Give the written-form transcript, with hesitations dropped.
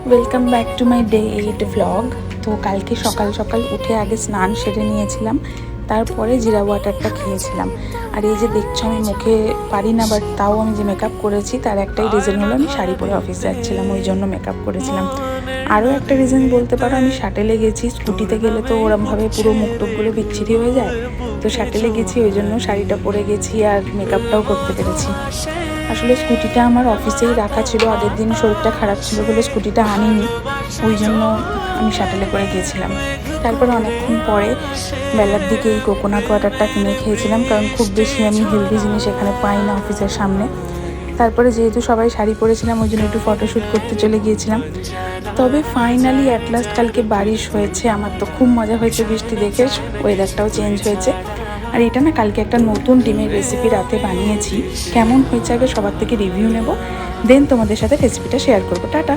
Welcome back to my day 8 vlog. তো কালকে সকাল সকাল উঠে আগে স্নান সেরে নিয়েছিলাম, তারপরে জিরা ওয়াটারটা খেয়েছিলাম। আর এই যে দেখছো আমি মুখে পারি না, বাট তাও আমি যে মেকআপ করেছি তার একটাই রিজন হলো আমি শাড়ি পরে অফিস যাচ্ছিলাম, ওই জন্য মেকআপ করেছিলাম। আরও একটা রিজন বলতে পারো, আমি শাটেলে গেছি। স্কুটিতে গেলে তো ওরমভাবে পুরো মুখ টুকগুলো বিচ্ছিরি হয়ে যায়, তো শাটেলে গেছি, ওই জন্য শাড়িটা পরে গেছি আর মেকআপটাও করতে পেরেছি। আসলে স্কুটিটা আমার অফিসেই রাখা ছিল, আগের দিন শরীরটা খারাপ ছিল বলে স্কুটিটা আনিনি, ওই জন্য আমি শাটেলে করে গিয়েছিলাম। তারপর অনেকক্ষণ পরে বেলার দিকে এই কোকোনাট ওয়াটারটা কিনে খেয়েছিলাম, কারণ খুব বেশি আমি হেলদি জিনিস এখানে পাই না অফিসের সামনে। তারপরে যেহেতু সবাই শাড়ি পরেছিলাম ওই জন্য একটু ফটোশ্যুট করতে চলে গিয়েছিলাম। তবে ফাইনালি অ্যাট লাস্ট কালকে বারিশ হয়েছে, আমার তো খুব মজা হয়েছে বৃষ্টি দেখে, ওয়েদারটাও চেঞ্জ হয়েছে। আর এটা না কালকে একটা নতুন ডিমের রেসিপি রাতে বানিয়েছি, কেমন হয়েছে আগে সবার থেকে রিভিউ নেব, দেন তোমাদের সাথে রেসিপিটা শেয়ার করবো। টাটা।